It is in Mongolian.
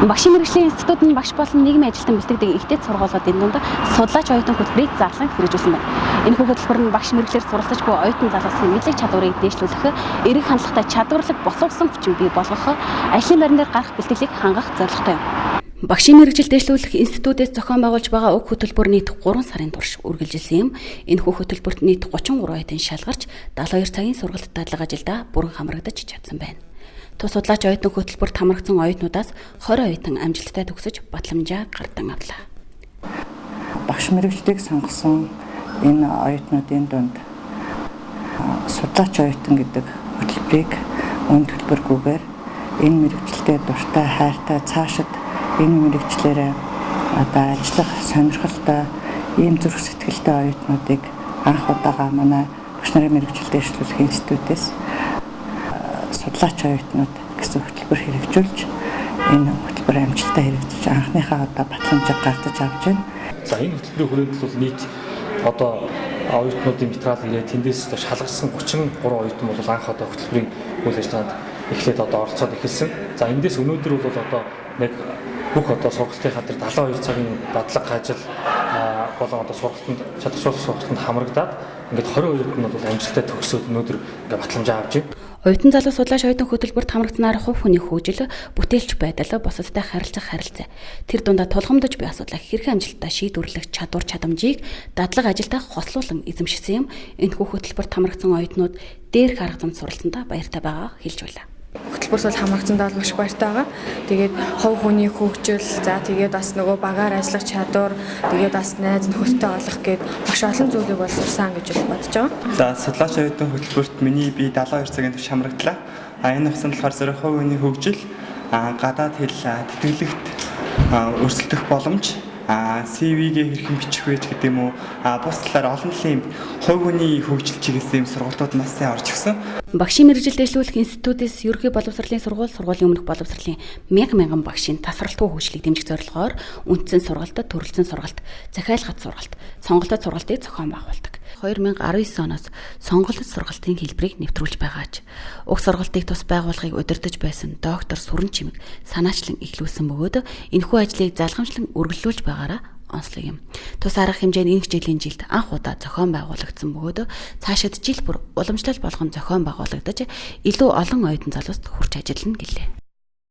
Багшийн мэргэжлийн институт нь багш болон нийгмийн ажилтан бэлтгэдэг ихтэй сургуулиудын дунд судлаач оюутан хөтөлбөрийг зарлан хэрэгжүүлсэн байна. Энэ хөтөлбөр нь багш мэргэжлэр суралцж буй оюутан залуусын мэдлэг чадварыг дээшлүүлэх, эрэг хандлагатай чадварлаг босгосон хүчин бий болгох, ажлын байран дээр гарах бэлтгэлийг хангах зорилготой юм. Багшийн мэргэжил дээшлүүлэх институтээс зохион байгуулж байгаа уг хөтөлбөр нийт 3 сарын турш үргэлжилсэн юм. Энэ хөтөлбөрт нийт 33 оюутан шалгарч 72 цагийн сургалт дадлага ажилдаа бүрэн хамрагдаж чадсан байна. Тус судлаач оюутан хөтөлбөрт хамрагдсан оюутнуудаас 20 оюутан амжилттай төгсөж батламжаа гардан авлаа. Багш мэргэжлийг сонгосон энэ оюутнуудын дунд судлаач оюутан гэдэг хөтөлбөрийг үнд төлбөргүйгээр энэ мэргэжилтэд дуртай, хайртай, цаашид энэ мэргэжлээрээ ажиллах сонирхолтой, ийм зүрх сэтгэлтэй оюутнуудыг анх удаага манай багш нарын мэргэжил дээшлүүлэх институтээс судлаач оюутнууд гэсэн хөтөлбөр хэрэгжүүлж энэ хөтөлбөр амжилттай хэрэгжиж анхныхаа батламжийг гардаж авч байна. За энэ хөтөлбөрийн хүрээнд бол нийт оюутнуудын материал ирээд тэндээс шалгасан 33 оюутан бол анх хөтөлбөрийн үйл ажиллагаанд эхлээд оролцоод эхэлсэн. За эндээс өнөөдөр бол нэг бүх сургалтынхаа дээр 72 цагийн дадлага ажил болон сургалтанд чадваршуулах сургалтанд хамрагдаад ингээд 20 оюутан бол амжилттай төгсөөд өнөөдөр ингээд батламжаа авч байна. Оюутан залуу судлаач оюутан хөтөлбөрт хамрагдсанаар хувь хүний хөгжил, бүтээлч байдал, бусадтай харилцах харилцаа. Тэр дундаа тулгамдж буй асуудлаа хэрхэн амжилттай шийдвэрлэх чадвар чадамжийг дадлага ажилдаа хослуулан эзэмшсэн юм. Энэхүү хөтөлбөрт хамрагдсан оюутнууд дээрх арга замд суралцсандаа баяртай байгаа хэлж байлаа. Хөтөлбөрт бол хамрагдсандаа маш баяртай байгаа. Тэгээд хувь хүний хөгжил, за тэгээд бас нөгөө багаар ажиллах чадвар, тэгээд бас найз нөхөдтэй олох гээд маш олон зүйлийг бол сурсан гэж бодож байгаа. За судлаач оюутан хөтөлбөрт миний би 72 цагийн турш хамрагдлаа. Энэ хугацаанд болохоор зөвхөн хувь хүний хөгжил, гадаад хэл, тэтгэлэгт өрсөлдөх боломж, CV-гээ хэрхэн бичих вэ гэдэг юм уу? Бус талаар олон талын хувь хүний хөгжил чиглэсэн сургалтууд нас сайн орж ирсэн. Багшийн мэргэжил дээшлүүлэх институтээс ерөнхий боловсролын сургуулийн өмнөх боловсролын мянган багшийн тасралтгүй хөгжлийг дэмжих зорилгоор үндсэн сургалт, төрөлцсөн сургалт, захиалгат сургалт, сонголтод сургалтыг зохион байгуулдаг. 2019 оноос сонголт сургалтын хэлбэрийг нэвтрүүлж байгаач. Уг сургалтыг тус байгуулахыг удирдах байсан доктор Сүрэн Чимэг санаачлан эхлүүлсэн бөгөөд энэхүү ажлыг залгамжлан үргэлжлүүлж байгаараа онцлог юм. Тус арга хэмжээний энэ жилийн жилд анх удаа зохион байгуулагдсан бөгөөд цаашид жил бүр уламжлал болгон зохион байгуулагдаж илүү олон оюутан залууст хүрч ажиллана гэлээ.